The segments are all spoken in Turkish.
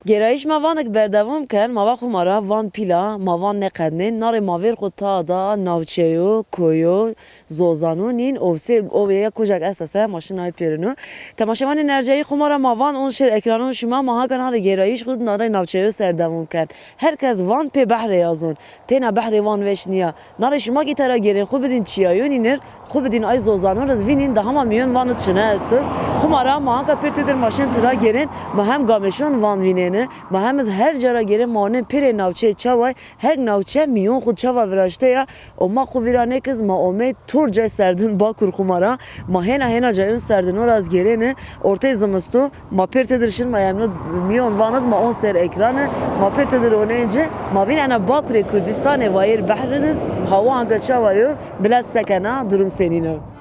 گرایش ماوانک بردوام کن ماوا خمارا وان پیلا ماوان نقدن نار ماور خطا دا ناوچهو کویو زوزانو نین اوسر اویا کجاک اساسا ماشین های پیرنو تماشاوان انرژی خمارا ماوان اون شر اکرانون شما ماها کن هر گرایش خود نار ناوچهو سردوام کن هر کس وان پی بحر یازون تینا بحر وان وشنیا نار شما کی ترا گرین خوب بدین چیایون اینر خوب بدین ای زوزانو رز وینین ده هما میون وان چنه است خمارا ماها کا پیرت در ماشین ترا گرین ما هم گامشون وان وینه ما هم از هر جرا گره مانه پیر ناوچه چاوای هر ناوچه میون خود چاوا وراشته یا و ما خو ویرانه کز ما امید تور جای سردن با کرخمارا ما هنا جایون سردن ور از گره نه ortaya زمستو ما پیرت درشن ما یمنو میون واند ما اون سر اکران ما پیرت در اونجا ما بین انا باکر کردستان وایر بحر دز هوا هنگا چاوایو بلاد سکنا durum senino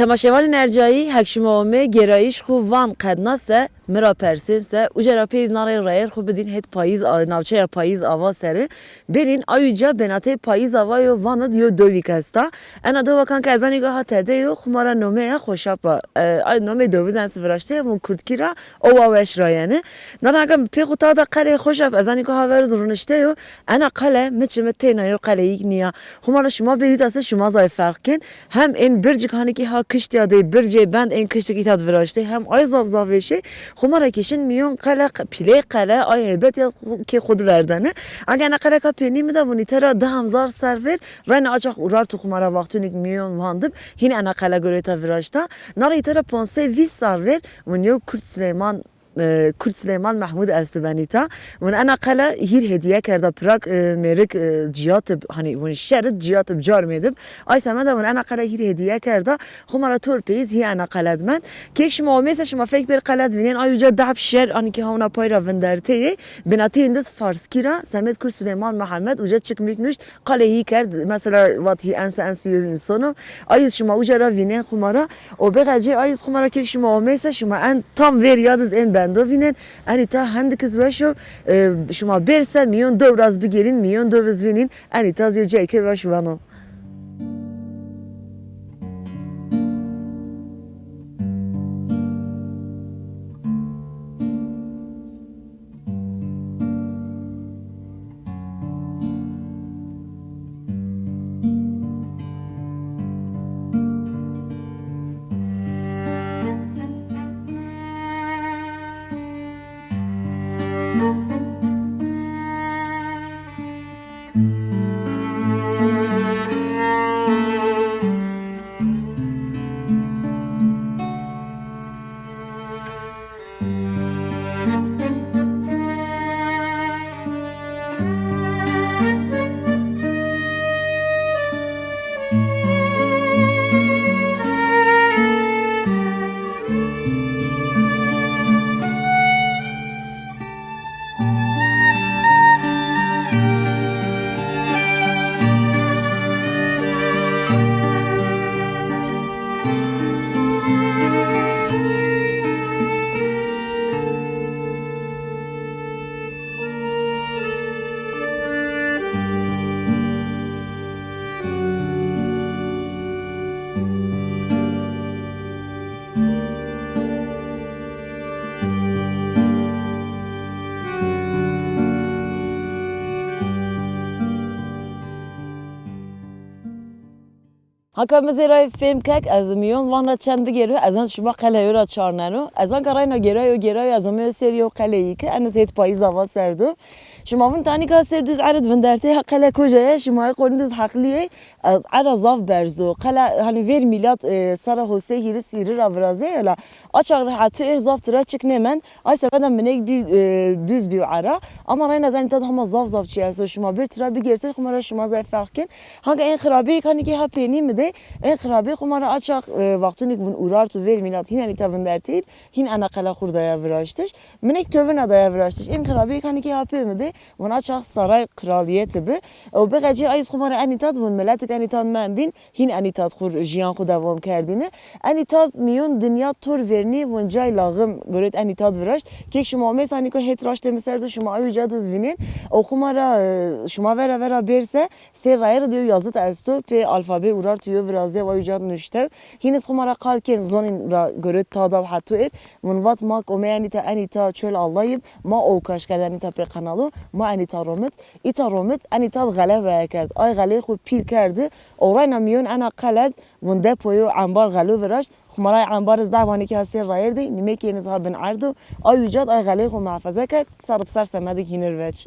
تماشاوان انرژایی هکشمامه گرایش خو وان قدناسه مرا پرسنسه و جرا پیز ناره رایر خو بدین هت پاییز ناوچه پاییز آوا سره برین آیوجا بناته پاییز آوا یو واند یو دوی کستا انا دو وکان که از نگاه تده یو خمارا نومه خوشاپا نومه دوی زن سفراشته و کردکی را اوواش رایانه نراگم پی خو تا دا قله خوشاپ از نگاه ورد رونشته یو انا قله متینا یو قله یک نیا خمارا شما برید اساس شما زای فرق کن هم این برج کانی که ها کشتی اده برج بند این کشتی که تاد وراشته هم آی زاوشه خمارا کشن میون قله پیله قله آی هبت که خود وردانه اگر انا قله کا پینی میدا ونی ترا 10000 سرور رن اچاق اورار تو خمارا وقتونیک میون واندب هین انا قله گوریتا وراشتا ناری ترا 520 سرور ونیو کرد سلیمان Kurt Süleyman Mahmud Estebanita ve ana kala hir hediye kerda Prag merik cihatıp hani ve şerit cihatıp carmedim ay semeda ve ana kala hir hediye kerda khumara torpeyiz hi ana kaladmen kek şuma mesela şuma fek bir kalad binen ay uca dahb şer ani ki havna payra venderteye binati indis farskira Samet Kurt Süleyman Muhammed uca çıkmıknuş kaleyi kerd mesela vat hi ense yürün sonu ay şuma uca ravinen khumara o begaci ay khumara kek şuma mesela şuma en tam ver yadız en bendo vinen ani ta handikız ve şuma berse milyon dovraz bigelin milyon dovraz vinin ani ta zyo ceke ve şuvano. Haka mesela film kek azmiyon vana çend bigero azan şuma kaleyora çarnano azan karayna gerayo azamiyo seriyo kaleyi ki en zeyt payız hava serdu şuma vın tani ka serdüz arad vınderte hakale kocaya şuma kondiz hakliye ara zaf berzo kala hani ver milat sara hose hiri sirir avraze yala açar rahatı er zaf tıra çıknemen ay sefadan menek bir düz bir ara ama rayna zan tad hama zaf çiyaso şuma bir tıra bir gerse kumara şuma zayıf farkin haka en khrabi hani ki hapeni mi de en khrabi kumara açak vaktini bun urar tu ver milat hin ani tavın dertip hin ana kala kurdaya viraştış menek tövün adaya viraştış en khrabi hani ki hapemi de bun açak saray kraliyeti bi o begaci ay kumara ani tad bun melatik ani tad mendin hin ani tad kur jiyan ku devam kerdini ani tad miyon dünya tur verni bun cay lağım göret ani tad viraşt kek şuma mes hani ko hetraş demeserdu şuma ayucadız vinin o kumara şuma vera berse serrayır diyor yazıt esto pe alfabe urar tuyo viraziye ve yücad nüştev. Hines kumara kalken zonin ra görüt tada hatu er. Munvat mak o meyani ta anita çöl allayıp ma o kaşkada anita pre kanalu ma anita romit. İta romit anita galeve kerd. Ay gale xu pil kerdi. Orayna miyon ana kalad vun depoyu ambar galu viraş. خمراي عنبارز دعواني كي هسير راير دي نميكي نزها بن عردو اي يوجد اي غليخو محفظة كت صار بصار سمادك هنرفج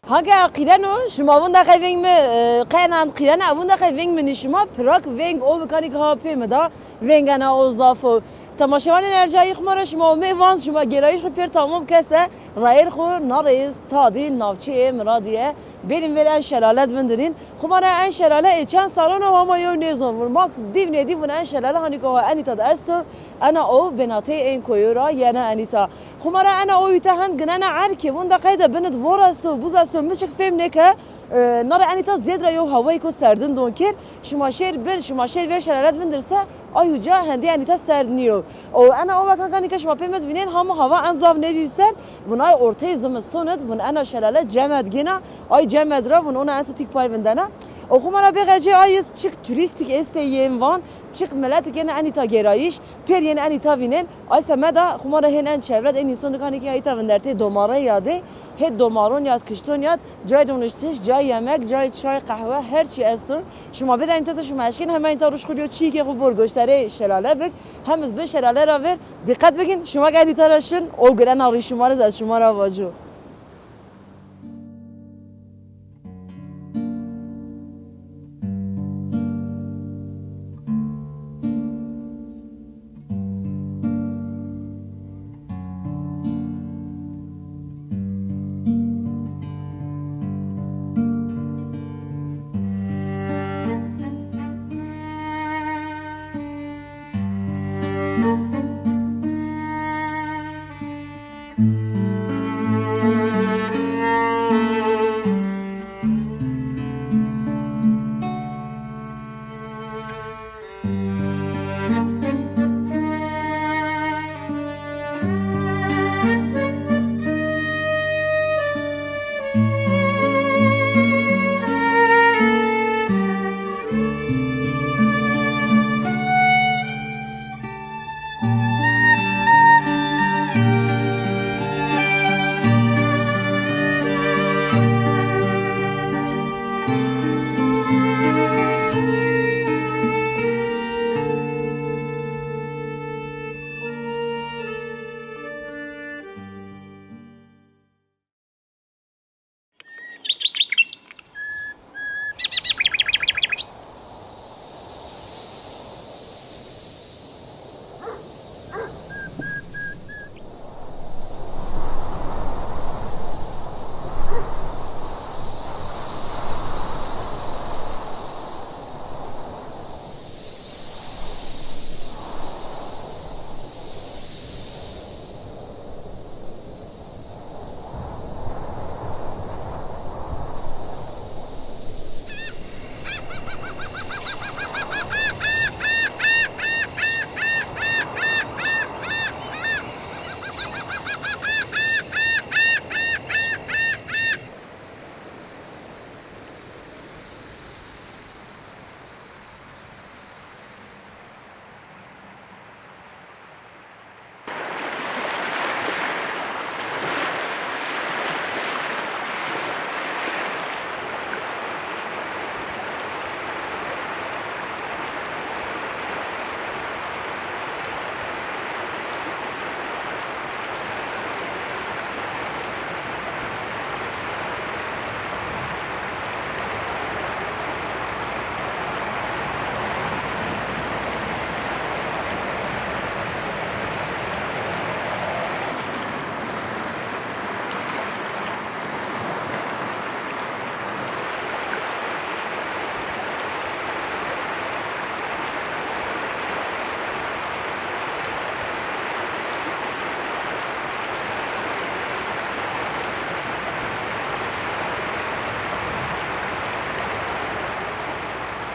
Hangi akilano şuma bunda kayveng mi kaynan kilana bunda kayveng mi nişuma prak veng o mekanik hape mi da vengana o zafo tamaşavan enerjiyi khmara şuma mevan şuma gerayiş per tamam kese rayr xo nariz tadi navçi mradiye benim veren şelalet vindirin khmara en şelale geçen salona ama yo nezon vurmak divne divne en şelale hani ko anita da esto ana o benate en koyura yana anita خمرة أنا أويتهن جنانا عاركي وندا قيدا بنت فورستو بوزاستو مشك فهم نكا نرى أني تا زيادة يو هواي كو سردن دون كير شماشير بن شماشير وير شلالات بندرسا أيو جا هندي أني تا سردنيو أو أنا أول كان كاني كش ما بيمت بينين هم هوا أنظاف نبي بسرد وناي أورتي زمستوند ون أنا شلالات جمد جنا أي جمد را ون أنا أنستيك باي بندنا o khumara beğeci ayız çık turistik esteyem van çık millet gene anita gerayiş per yeni anita vinen ay semeda khumara henen çevret en insan kanı ki ayta venderte domara yade he domaron yad kışton yad cay donuştiş cay yemek cay çay kahve her şey esto şuma bir anita şuma aşkın hemen taruş kuruyor çiğ ki bu göstere şelale bek hemiz be şelale ra ver dikkat bekin şuma anita raşın o gelen arışmalarız az şuma ra vacu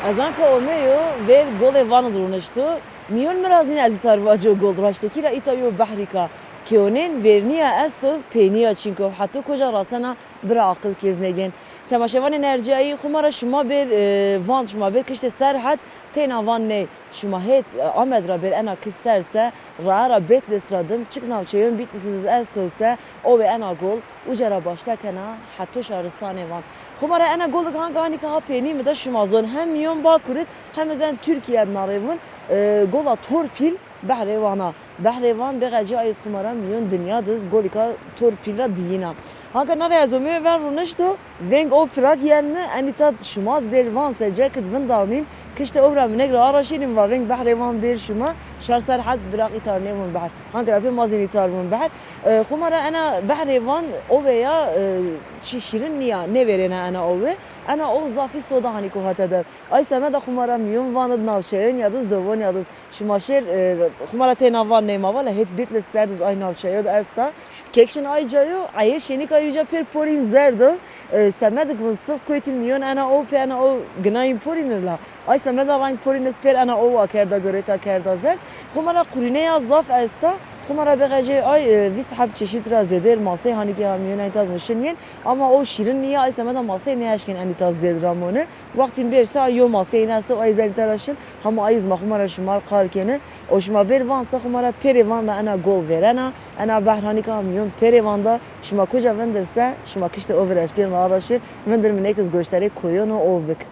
Azan ka omeyo ve gole van druneshto miyon miraz nin az tarvajo gol rashtekira itayo bahrika kionen verniya esto peniya çinko hatta koja rasana bir akıl keznegen temaşevan enerjiyi khumara şuma bir van şuma bir kişte serhat tena van ne şuma het amedra bir ana kisterse rara betlesradım çıknav çeyun bitlisiz estose o ve ana gol ucara başta kana hatta şaristane van خمره انا گل کان گانی که ها پینی مده شما زون هم میون با کرد هم زن ترکیه ناریون گلا تورپیل بحر وانا بحر وان بغجی ایس خمارا میون دنیا دز گولیکا تورپیلا دینا هاکا ناری ازومی ور رونشتو ونگ او پراگ ینمه انیتا شماز بیر وان سجه کد ون دارنین کشت اوبرا منک را راشینیم و ونگ بحر وان بیر شما شهر سر حد براق ایتار نیمون بحر هاکا رفی مازین ایتار مون بحر خمارا انا بحر وان اوبیا چی شیرین نیا نویرینه انا اوبه انا او زافی سودا هنی که هات ده ای سمت خمارا میون واند ناوچهن یادز دوون یادز شماشیر خمارا تینا وان نیما ولی هیت بیت لسردز ای ناوچه استا کیکشن ای جایو ای شینی که یوجا پر پورین زردو سمت کن صف کویتین میون انا او پی انا او گنایم پورین لا ای سمت رنگ پورین اسپر انا او کرده گریتا کرده زرد خمارا قرینه یا زاف استا خمارا بغجه ای ویست حب چشید را زدر ماسه هانی که همیون ایتاد مشنین اما او شیرین نیا ای سمت ماسه نیاشکن انیتاد زد رامونه وقتی بیرسا یو ماسه ایناسو ای زری تراشن هم ایز ما خمارا شمار قال کنه او شما بیر وان سه خمارا پری وان دا انا گل ورنا انا بحرانی که همیون پری وان دا شما کجا وندرسه شما کشت اوورشکن و آراشیر وندر منیکس گوشتری کویون و او بک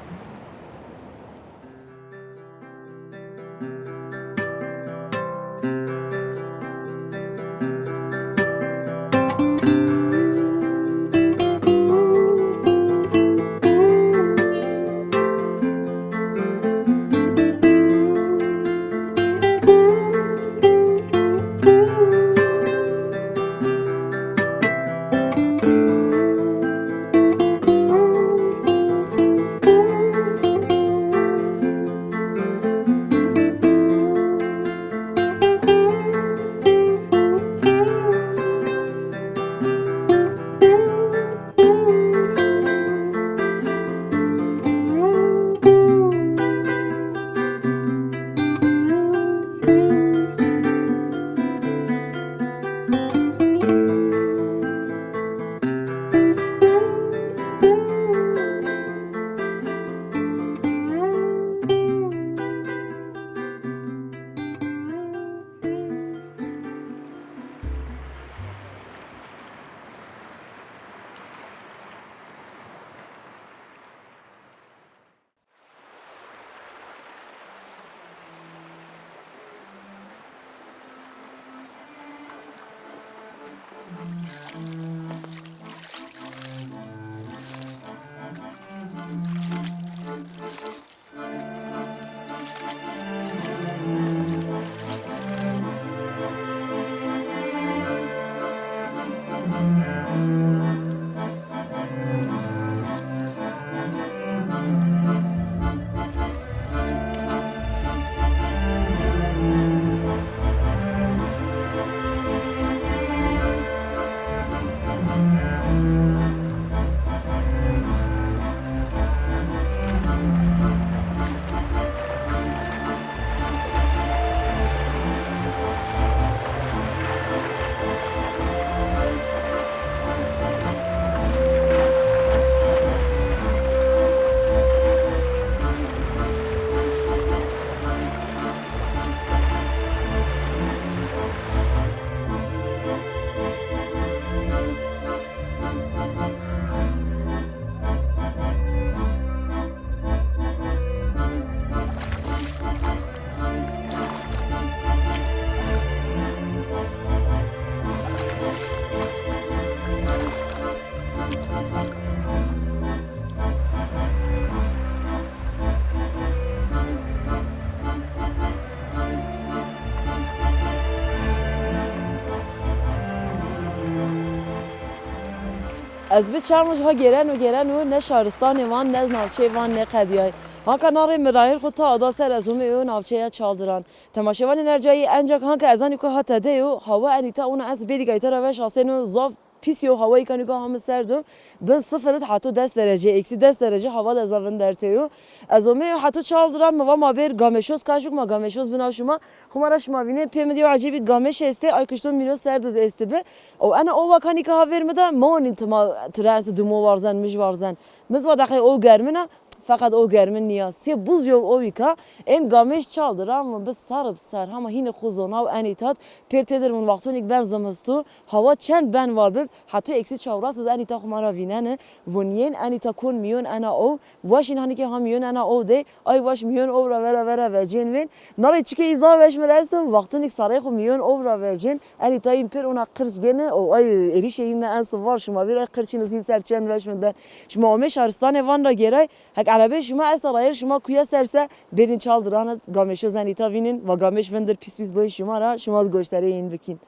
از به چرمش ها گرن و نه شهرستان وان نه ناوچه وان نه قدیای ها کنار مراهل خود تا ادا سر از اون ناوچه چالدران تماشاوان انرژی انجاک ها که از آن که ها تده و هوا انیتا اون از بیلی گایتر روش آسن و زاف پیسیو هوایی کنی که هم سردم بن صفرت حتی 10 درجه اکسی 10 درجه هوا در زمین درتیو از اون حتی چالدران ما بر گامشوز کاشوک ما گامشوز بناو شما خمارا شما بینه پیم دیو عجیبی گامش استه آی کشتون مینو سرد از استه به او انا او وکانی که ها ورمده ما انت ما ترانس دومو وارزن مش وارزن مزوا دقیق او گرمنا fakat o germin niya se buz yo o vika en gameş çaldır ama biz sarıp sar ama yine khuzona ve anitat pertedir mun vaktonik ben zamastu hava çend ben vabib hatta eksi çavrasız anita khumara vinane vonyen anita kon miyon ana o vaşin hani ki ham miyon ana o de ay vaş miyon ovra vera ve cenvin nare çike iza veşmeresin vaktonik saray khum miyon ovra ve cen anita imper ona kırç gene o ay erişeyine ansı var şuma bir kırçınız hin serçen veşmeden şuma ome şaristane van da geray hak arabe şuma esrayır şuma kuya serse berin çaldıran gameşo zanita vinin ve gameş vendir pis boy şuma ra şuma göstere in bikin.